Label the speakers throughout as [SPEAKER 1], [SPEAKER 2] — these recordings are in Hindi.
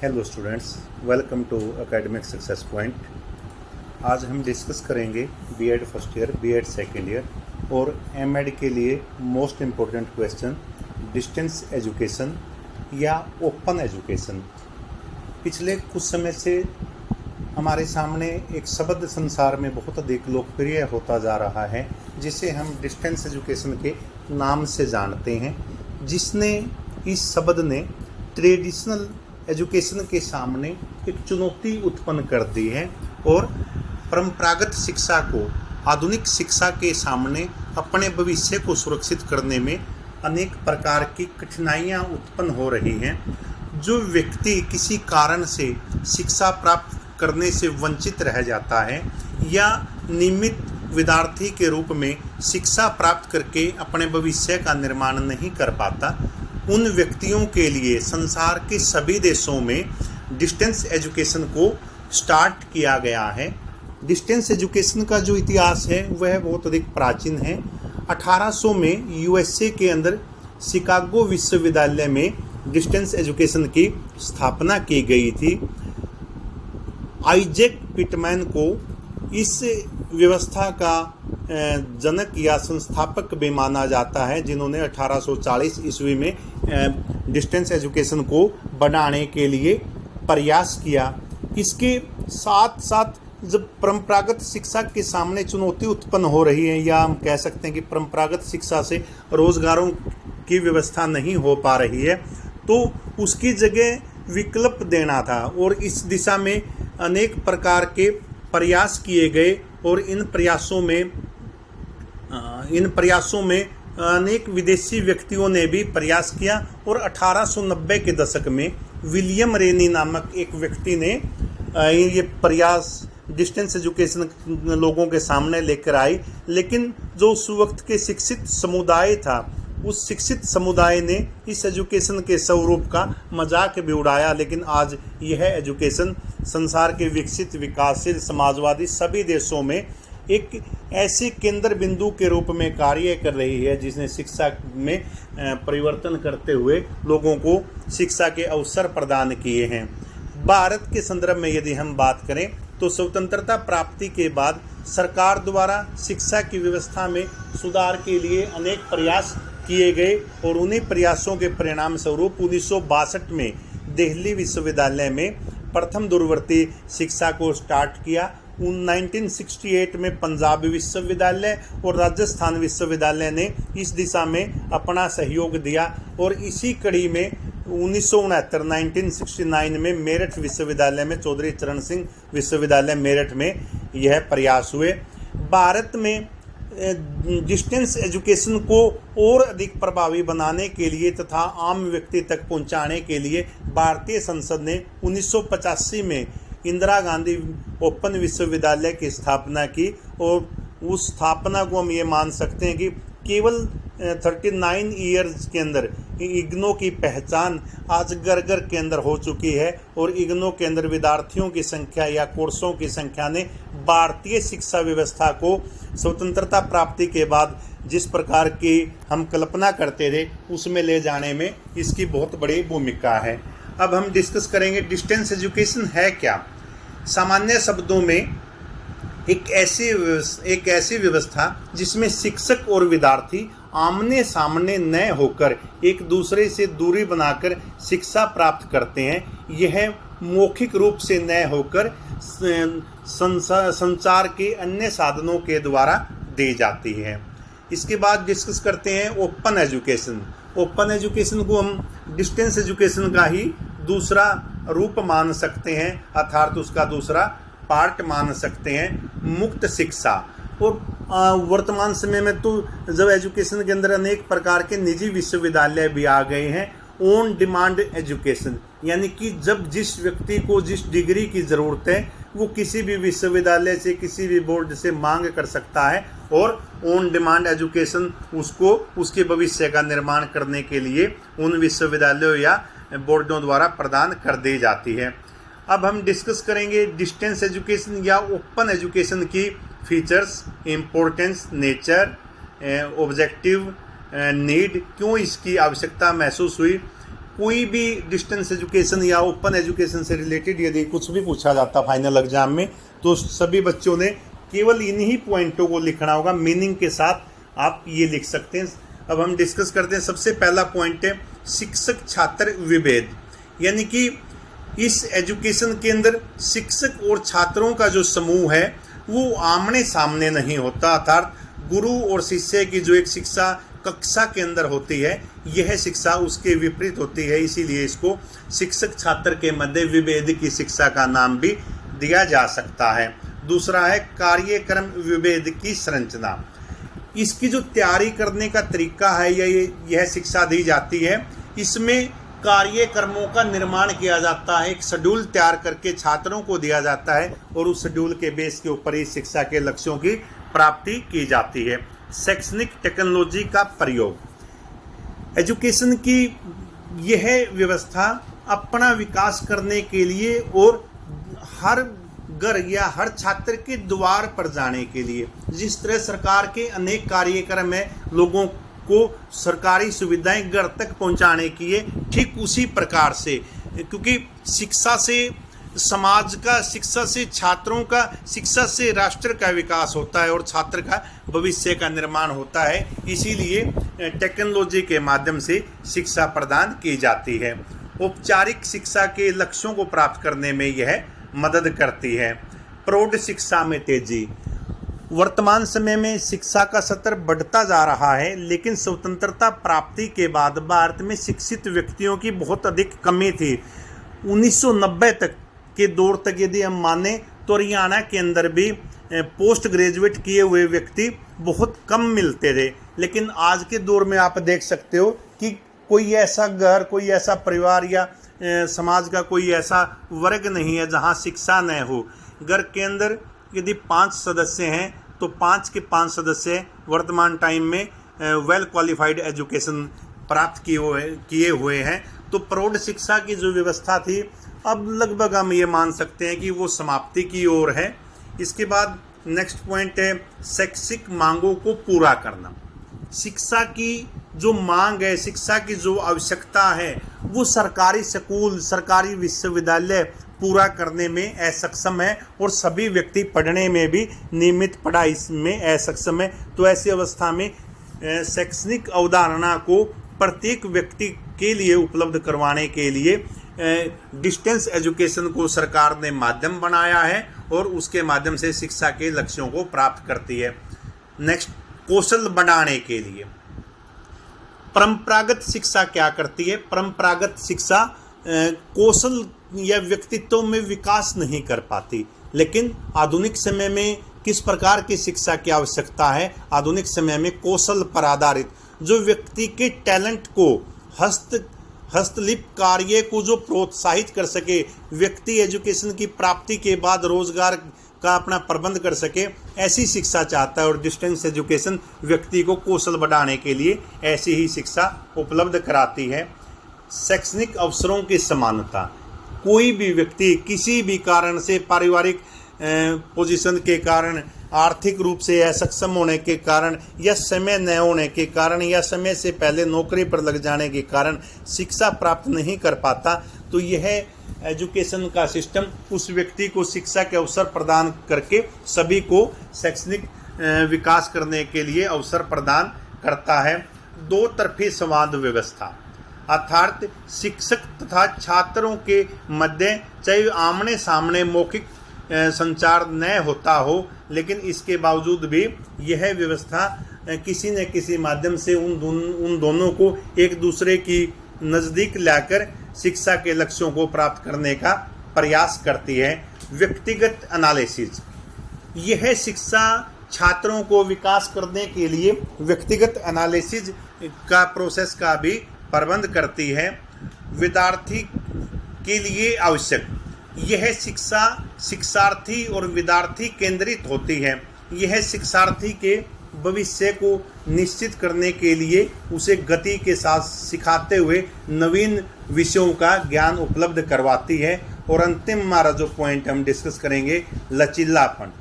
[SPEAKER 1] Hello students, welcome to academic success point. आज हम डिस्कस करेंगे BEd first year, BEd second year और एमएड के लिए most important question distance education या ओपन एजुकेशन। पिछले कुछ समय से हमारे सामने एक शब्द संसार में बहुत अधिक लोकप्रिय होता जा रहा है, जिसे हम डिस्टेंस एजुकेशन के नाम से जानते हैं, जिसने इस शब्द ने ट्रेडिशनल एजुकेशन के सामने एक चुनौती उत्पन्न कर दी है और परंपरागत शिक्षा को आधुनिक शिक्षा के सामने अपने भविष्य को सुरक्षित करने में अनेक प्रकार की कठिनाइयां उत्पन्न हो रही हैं। जो व्यक्ति किसी कारण से शिक्षा प्राप्त करने से वंचित रह जाता है या नियमित विद्यार्थी के रूप में शिक्षा प्राप्त करके अपने भविष्य का निर्माण नहीं कर पाता, उन व्यक्तियों के लिए संसार के सभी देशों में डिस्टेंस एजुकेशन को स्टार्ट किया गया है। डिस्टेंस एजुकेशन का जो इतिहास है वह बहुत अधिक प्राचीन है। 1800 में यूएसए के अंदर शिकागो विश्वविद्यालय में डिस्टेंस एजुकेशन की स्थापना की गई थी। आइजैक पिटमैन को इस व्यवस्था का जनक या संस्थापक भी माना जाता है, जिन्होंने 1840 ईस्वी में डिस्टेंस एजुकेशन को बढ़ाने के लिए प्रयास किया। इसके साथ साथ जब परंपरागत शिक्षा के सामने चुनौती उत्पन्न हो रही है, या हम कह सकते हैं कि परंपरागत शिक्षा से रोजगारों की व्यवस्था नहीं हो पा रही है, तो उसकी जगह विकल्प देना था और इस दिशा में अनेक प्रकार के प्रयास किए गए और इन प्रयासों में अनेक विदेशी व्यक्तियों ने भी प्रयास किया और 1890 के दशक में विलियम रेनी नामक एक व्यक्ति ने ये प्रयास डिस्टेंस एजुकेशन लोगों के सामने लेकर आई। लेकिन जो उस वक्त के शिक्षित समुदाय था, उस शिक्षित समुदाय ने इस एजुकेशन के स्वरूप का मजाक भी उड़ाया। लेकिन आज यह एजुकेशन संसार के विकसित विकासशील समाजवादी सभी देशों में एक ऐसे केंद्र बिंदु के रूप में कार्य कर रही है, जिसने शिक्षा में परिवर्तन करते हुए लोगों को शिक्षा के अवसर प्रदान किए हैं। भारत के संदर्भ में यदि हम बात करें तो स्वतंत्रता प्राप्ति के बाद सरकार द्वारा शिक्षा की व्यवस्था में सुधार के लिए अनेक प्रयास किए गए और उन्हीं प्रयासों के परिणाम स्वरूप 1962 में दिल्ली विश्वविद्यालय में प्रथम दूरवर्ती शिक्षा को स्टार्ट किया। 1968 में पंजाब विश्वविद्यालय और राजस्थान विश्वविद्यालय ने इस दिशा में अपना सहयोग दिया और इसी कड़ी में 1969 में मेरठ विश्वविद्यालय में चौधरी चरण सिंह विश्वविद्यालय मेरठ में यह प्रयास हुए। भारत में डिस्टेंस एजुकेशन को और अधिक प्रभावी बनाने के लिए तथा आम व्यक्ति तक पहुंचाने के लिए भारतीय संसद ने 1985 में इंदिरा गांधी ओपन विश्वविद्यालय की स्थापना की और उस स्थापना को हम ये मान सकते हैं कि केवल 39 ईयर्स के अंदर इग्नो की पहचान आज घर घर के अंदर हो चुकी है और इग्नो के अंदर विद्यार्थियों की संख्या या कोर्सों की संख्या ने भारतीय शिक्षा व्यवस्था को स्वतंत्रता प्राप्ति के बाद जिस प्रकार की हम कल्पना करते थे उसमें ले जाने में इसकी बहुत बड़ी भूमिका है। अब हम डिस्कस करेंगे डिस्टेंस एजुकेशन है क्या। सामान्य शब्दों में एक ऐसी व्यवस्था जिसमें शिक्षक और विद्यार्थी आमने सामने न होकर एक दूसरे से दूरी बनाकर शिक्षा प्राप्त करते हैं। यह मौखिक रूप से न होकर संचार के अन्य साधनों के द्वारा दी जाती है। इसके बाद डिस्कस करते हैं ओपन एजुकेशन। ओपन एजुकेशन को हम डिस्टेंस एजुकेशन का ही दूसरा रूप मान सकते हैं, अर्थात उसका दूसरा पार्ट मान सकते हैं। मुक्त शिक्षा और वर्तमान समय में तो जब एजुकेशन के अंदर अनेक प्रकार के निजी विश्वविद्यालय भी आ गए हैं। ऑन डिमांड एजुकेशन, यानी कि जब जिस व्यक्ति को जिस डिग्री की ज़रूरत है वो किसी भी विश्वविद्यालय से किसी भी बोर्ड से मांग कर सकता है और ऑन डिमांड एजुकेशन उसको उसके भविष्य का निर्माण करने के लिए उन विश्वविद्यालयों या बोर्डों द्वारा प्रदान कर दी जाती है। अब हम डिस्कस करेंगे डिस्टेंस एजुकेशन या ओपन एजुकेशन की features, importance, nature, objective, need, क्यों इसकी आवश्यकता महसूस हुई, कोई भी डिस्टेंस एजुकेशन या ओपन एजुकेशन से रिलेटेड यदि कुछ भी पूछा जाता फाइनल एग्जाम में, तो सभी बच्चों ने केवल इन्हीं पॉइंटों को लिखना होगा, मीनिंग के साथ आप ये लिख सकते हैं। अब हम डिस्कस करते हैं। सबसे पहला पॉइंट है शिक्षक छात्र विभेद, यानी कि इस एजुकेशन के अंदर शिक्षक और छात्रों का जो समूह है वो आमने सामने नहीं होता, अर्थात गुरु और शिष्य की जो एक शिक्षा कक्षा के अंदर होती है, यह शिक्षा उसके विपरीत होती है। इसीलिए इसको शिक्षक छात्र के मध्य विभेद की शिक्षा का नाम भी दिया जा सकता है। दूसरा है कार्यक्रम विभेद की संरचना। इसकी जो तैयारी करने का तरीका है यह शिक्षा दी जाती है। इसमें कार्यक्रमों का निर्माण किया जाता है, एक शेड्यूल तैयार करके छात्रों को दिया जाता है और उस शेड्यूल के बेस के ऊपर इस शिक्षा के लक्ष्यों की प्राप्ति की जाती है। शैक्षणिक टेक्नोलॉजी का प्रयोग। एजुकेशन की यह व्यवस्था अपना विकास करने के लिए और हर घर या हर छात्र के द्वार पर जाने के लिए, जिस तरह सरकार के अनेक कार्यक्रम है लोगों को सरकारी सुविधाएं घर तक पहुंचाने की है, ठीक उसी प्रकार से, क्योंकि शिक्षा से समाज का, शिक्षा से छात्रों का, शिक्षा से राष्ट्र का विकास होता है और छात्र का भविष्य का निर्माण होता है। इसीलिए टेक्नोलॉजी के माध्यम से शिक्षा प्रदान की जाती है। औपचारिक शिक्षा के लक्ष्यों को प्राप्त करने में यह मदद करती है। प्रौढ़ शिक्षा में तेजी। वर्तमान समय में शिक्षा का स्तर बढ़ता जा रहा है, लेकिन स्वतंत्रता प्राप्ति के बाद भारत में शिक्षित व्यक्तियों की बहुत अधिक कमी थी। 1990 तक के दौर तक यदि हम माने तो हरियाणा के अंदर भी पोस्ट ग्रेजुएट किए हुए व्यक्ति बहुत कम मिलते थे, लेकिन आज के दौर में आप देख सकते हो कि कोई ऐसा घर, कोई ऐसा परिवार या समाज का कोई ऐसा वर्ग नहीं है जहां शिक्षा न हो। घर के अंदर यदि 5 सदस्य हैं तो 5 के 5 सदस्य वर्तमान टाइम में वेल क्वालिफाइड एजुकेशन प्राप्त किए हुए हैं। तो प्रौढ़ शिक्षा की जो व्यवस्था थी, अब लगभग हम ये मान सकते हैं कि वो समाप्ति की ओर है। इसके बाद नेक्स्ट पॉइंट है शैक्षिक मांगों को पूरा करना। शिक्षा की जो मांग है, शिक्षा की जो आवश्यकता है, वो सरकारी स्कूल, सरकारी विश्वविद्यालय पूरा करने में असक्षम है और सभी व्यक्ति पढ़ने में भी नियमित पढ़ाई में असक्षम है। तो ऐसी अवस्था में शैक्षणिक अवधारणा को प्रत्येक व्यक्ति के लिए उपलब्ध करवाने के लिए डिस्टेंस एजुकेशन को सरकार ने माध्यम बनाया है और उसके माध्यम से शिक्षा के लक्ष्यों को प्राप्त करती है। नेक्स्ट, कौशल बढ़ाने के लिए परंपरागत शिक्षा क्या करती है? परंपरागत शिक्षा कौशल या व्यक्तित्व में विकास नहीं कर पाती, लेकिन आधुनिक समय में किस प्रकार की शिक्षा की आवश्यकता है? आधुनिक समय में कौशल पर आधारित, जो व्यक्ति के टैलेंट को, हस्तलिप कार्य को जो प्रोत्साहित कर सके, व्यक्ति एजुकेशन की प्राप्ति के बाद रोजगार का अपना प्रबंध कर सके, ऐसी शिक्षा चाहता है। और डिस्टेंस एजुकेशन व्यक्ति को कौशल बढ़ाने के लिए ऐसी ही शिक्षा उपलब्ध कराती है। शैक्षणिक अवसरों की समानता। कोई भी व्यक्ति किसी भी कारण से, पारिवारिक पोजीशन के कारण, आर्थिक रूप से असक्षम होने के कारण, या समय न होने के कारण, या समय से पहले नौकरी पर लग जाने के कारण शिक्षा प्राप्त नहीं कर पाता, तो यह एजुकेशन का सिस्टम उस व्यक्ति को शिक्षा के अवसर प्रदान करके सभी को शैक्षणिक विकास करने के लिए अवसर प्रदान करता है। दो तरफी संवाद व्यवस्था, अर्थात शिक्षक तथा छात्रों के मध्य चाहे आमने सामने मौखिक संचार न होता हो, लेकिन इसके बावजूद भी यह व्यवस्था किसी न किसी माध्यम से उन दोनों को एक दूसरे की नज़दीक लाकर शिक्षा के लक्ष्यों को प्राप्त करने का प्रयास करती है। व्यक्तिगत एनालिसिस, यह शिक्षा छात्रों को विकास करने के लिए व्यक्तिगत एनालिसिस का प्रोसेस का भी प्रबंध करती है। विद्यार्थी के लिए आवश्यक, यह शिक्षा शिक्षार्थी और विद्यार्थी केंद्रित होती है। यह शिक्षार्थी के भविष्य को निश्चित करने के लिए उसे गति के साथ सिखाते हुए नवीन विषयों का ज्ञान उपलब्ध करवाती है। और अंतिम हमारा जो पॉइंट हम डिस्कस करेंगे, लचीलापन।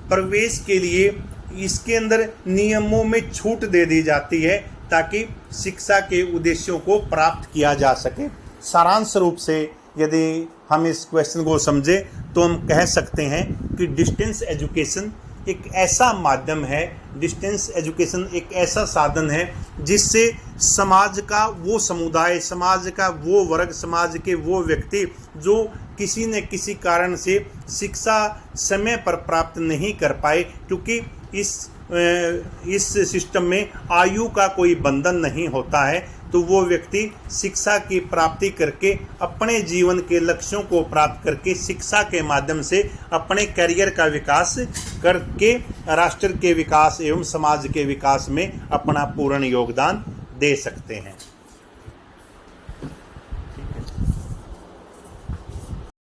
[SPEAKER 1] प्रवेश के लिए इसके अंदर नियमों में छूट दे दी जाती है ताकि शिक्षा के उद्देश्यों को प्राप्त किया जा सके। सारांश रूप से यदि हम इस क्वेश्चन को समझे तो हम कह सकते हैं कि डिस्टेंस एजुकेशन एक ऐसा माध्यम है, डिस्टेंस एजुकेशन एक ऐसा साधन है जिससे समाज का वो समुदाय, समाज का वो वर्ग, समाज के वो व्यक्ति जो किसी न किसी कारण से शिक्षा समय पर प्राप्त नहीं कर पाए, क्योंकि इस सिस्टम में आयु का कोई बंधन नहीं होता है, तो वो व्यक्ति शिक्षा की प्राप्ति करके अपने जीवन के लक्ष्यों को प्राप्त करके शिक्षा के माध्यम से अपने करियर का विकास करके राष्ट्र के विकास एवं समाज के विकास में अपना पूर्ण योगदान दे सकते हैं।